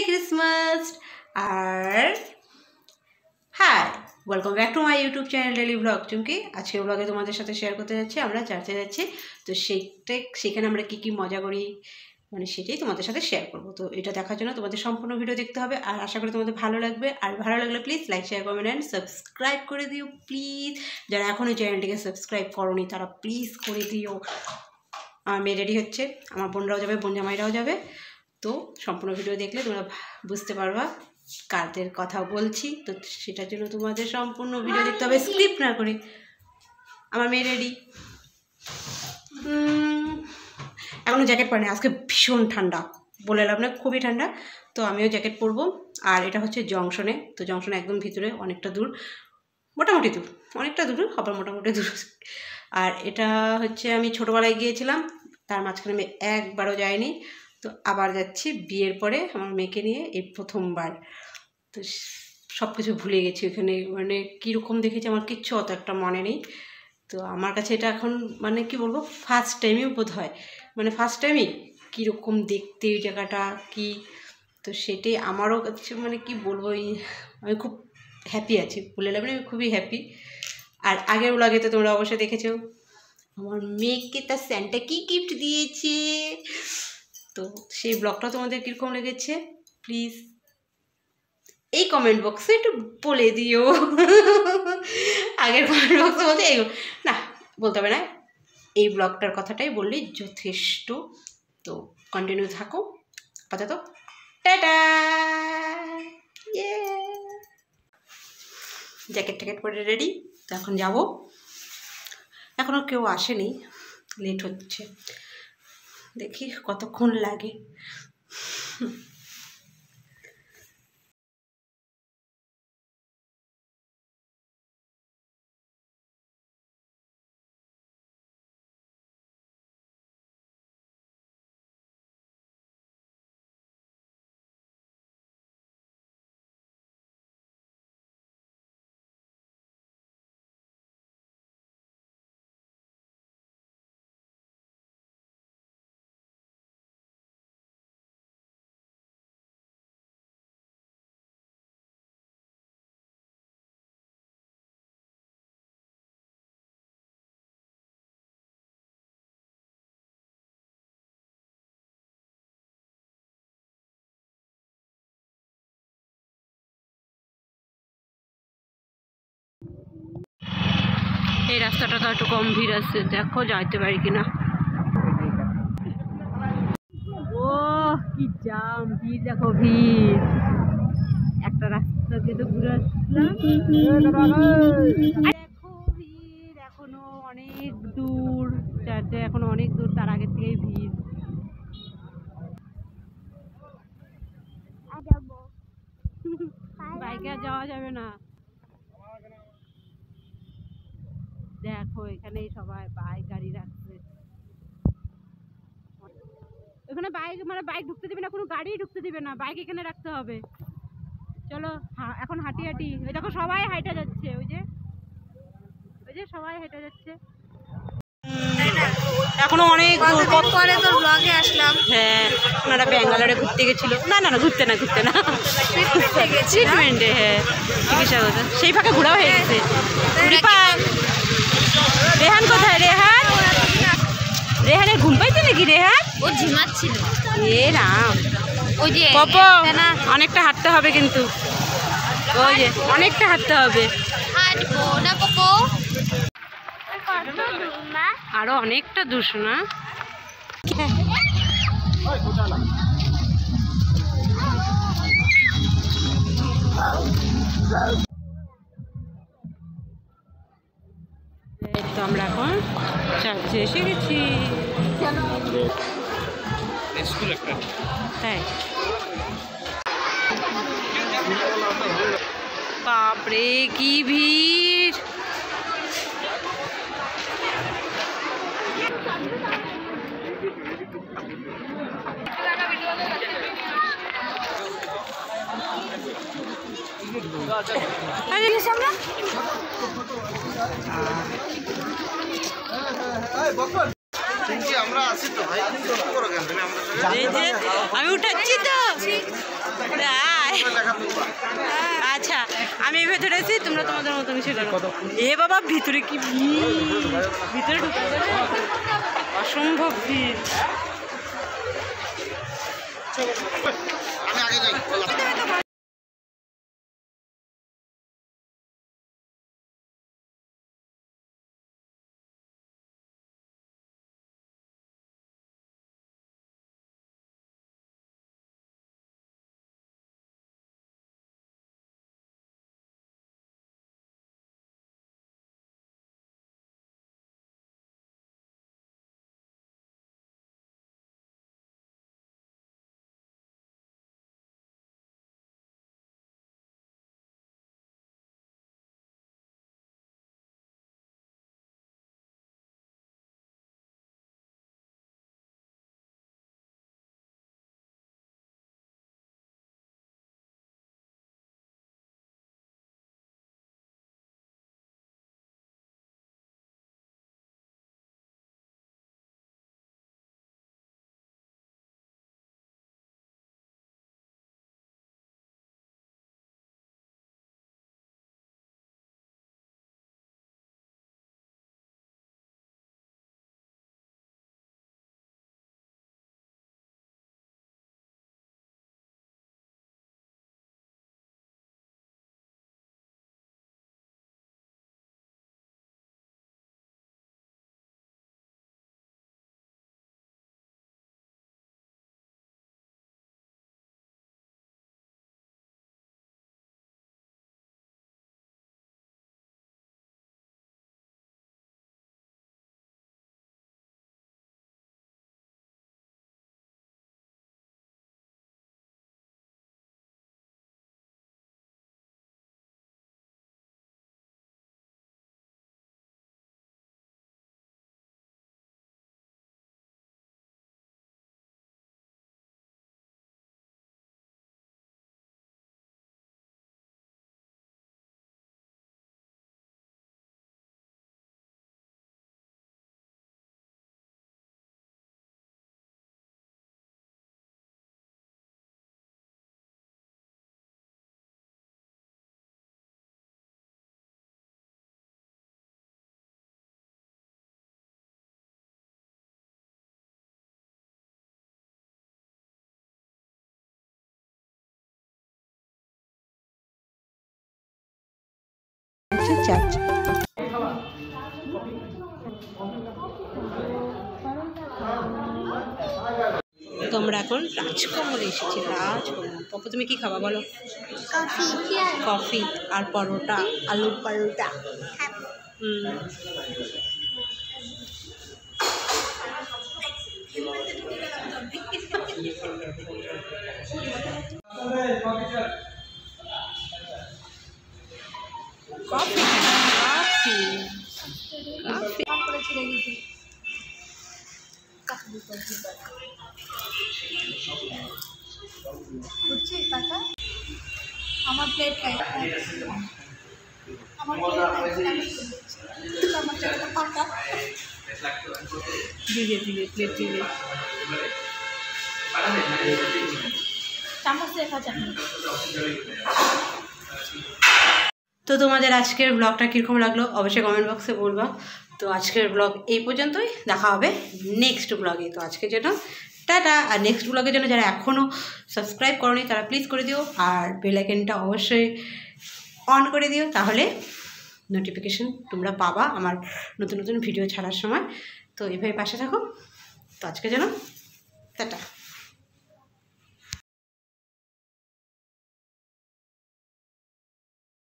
Christmas আর hi welcome back to my YouTube channel daily blog Chumki. আজকের ব্লগে তোমাদের সাথে শেয়ার করতে যাচ্ছি আমরা চার্চে যাচ্ছি, তো সেখানে আমরা কী মজা করি মানে সেটাই তোমাদের সাথে শেয়ার করবো। তো এটা দেখার জন্য তোমাদের সম্পূর্ণ ভিডিও দেখতে হবে আর আশা করি তোমাদের ভালো লাগবে। আর ভালো লাগলে please like share comment and subscribe করে দিও প্লিজ। যারা এখনও চ্যানেলটিকে সাবস্ক্রাইব করোনি তারা প্লিজ করে দিও। আমার মেয়ে রেডি হচ্ছে, আমার বোনরাও যাবে, বোন জামাইরাও যাবে। তো সম্পূর্ণ ভিডিও দেখলে তোমরা বুঝতে পারবা কাদের কথা বলছি। তো সেটার জন্য তোমাদের সম্পূর্ণ ভিডিও দেখতে হবে স্কিপ না করে। আমার মেয়ে রেডি, এখনও জ্যাকেট পরে না, আজকে ভীষণ ঠান্ডা, বলে এলাম না খুবই ঠান্ডা। তো আমিও জ্যাকেট পরবো। আর এটা হচ্ছে জংশনে, তো জংশনে একদম ভিতরে, অনেকটা দূর, মোটামুটি দূর, অনেকটা দূর আবার মোটামুটি দূর। আর এটা হচ্ছে আমি ছোটোবেলায় গিয়েছিলাম, তার মাঝখানে আমি একবারও যাইনি। তো আবার যাচ্ছি বিয়ের পরে আমার মেয়েকে নিয়ে, এই প্রথমবার। তো সব কিছু ভুলে গেছি ওখানে, মানে কীরকম দেখেছি আমার কিচ্ছু অত একটা মনে নেই। তো আমার কাছে এটা এখন মানে কি বলবো, ফার্স্ট টাইমই বোধ হয়, মানে ফার্স্ট টাইমই কীরকম দেখতে ওই জায়গাটা কি। তো সেটাই আমারও কাছে মানে কি বলবো, আমি খুব হ্যাপি আছি, বলে লাগবে আমি খুবই হ্যাপি। আর আগের ব্লগে তো তোমরা অবশ্যই দেখেছো আমার মেয়েকে তার স্যান্টা কি গিফট দিয়েছে। তো সেই ব্লগটা তোমাদের কীরকম লেগেছে প্লিজ এই কমেন্ট বক্সে একটু বলে দিও। আগের কমেন্ট বক্সে বলতে না বলতে হবে না, এই ব্লগটার কথাটাই বললেই যথেষ্ট। তো কন্টিনিউ থাকো, আপাতত টাটা। জ্যাকেট ট্যাকেট পরে রেডি, তো এখন যাব। এখনও কেউ আসেনি, লেট হচ্ছে, দেখি কতক্ষণ লাগে। এই রাস্তাটা তো একটু কম ভিড় আছে, দেখো যাইতে পারি কিনা। ও কি জাম, ভিড় দেখো, ভিড়। একটা রাস্তা দিয়ে তো ঘুরে আসলাম, দেখো ভিড় এখনো অনেক দূর, চার্চে এখনো অনেক দূর, তার আগের থেকেই ভিড়। বাইকে আর যাওয়া যাবে না, দেখো এখানেই সবাই বাইক গাড়ি রাখছে। এখানে বাইক মানে বাইক ঢুকতে দিবে না, কোনো গাড়ি ঢুকতে দিবে না, বাইক এখানে রাখতে হবে। চলো এখন হাঁটি হাঁটি, ওই দেখো সবাই হাঁটা যাচ্ছে, ওই যে সবাই হেঁটে যাচ্ছে। এখনো অনেক পরে তো ব্লগে আসলাম। হ্যাঁ, ওনারা ব্যাঙ্গালোরে ঘুরতে গেছিল। না ঘুরতে না ট্রিটমেন্টে, হ্যাঁ চিকিৎসা করতে, সেই ফাঁকে ঘোরাও হয়ে গেছে। রেহান কোথায়? রেহানের ঘুম পাইছে নাকি? রেহান ও ঝিমাচ্ছিল। এ রাম, ওই যে পপো অনেকটা হাঁটতে হবে কিন্তু, ওই যে অনেকটা হাঁটতে হবে, হাঁটবো না পপো, আরো অনেকটা দূর না। তো আমরা এখন চার্চে এসে গেছি। তাই বাপরে কি ভিড়, আমরা আছি তো ভাই, করো কেন তুমি আমাদের এই যে আমি উঠাচ্ছি তো। আচ্ছা আমি ভেতরে আছি, তোমরা তোমাদের মতো মিশে করো। এ বাবা ভিতরে কি ভিতরে ঢুকে অসম্ভব ভিড়। আমি আগে যাই। চার্চ। তো আমরা এখন রাজকমলে এসেছি। রাজকমল। পপু তুমি কি খাবা বলো? কফি আর পরোটা, আলুর পরোটা। কফি আমার প্লেট দিলে প্লেট দিলে চামচ রেখা চাটনি। তো তোমাদের আজকের ব্লগটা কীরকম লাগলো অবশ্যই কমেন্ট বক্সে বলবা। তো আজকের ব্লগ এই পর্যন্তই, দেখা হবে নেক্সট ব্লগে। তো আজকের জন্য টাটা। আর নেক্সট ব্লগের জন্য যারা এখনও সাবস্ক্রাইব করোনি তারা প্লিজ করে দিও, আর বেল আইকনটা অবশ্যই অন করে দিও, তাহলে নোটিফিকেশন তোমরা পাবা আমার নতুন নতুন ভিডিও ছাড়ার সময়। তো এভাবে পাশে থাকো। তো আজকের জন্য টাটা।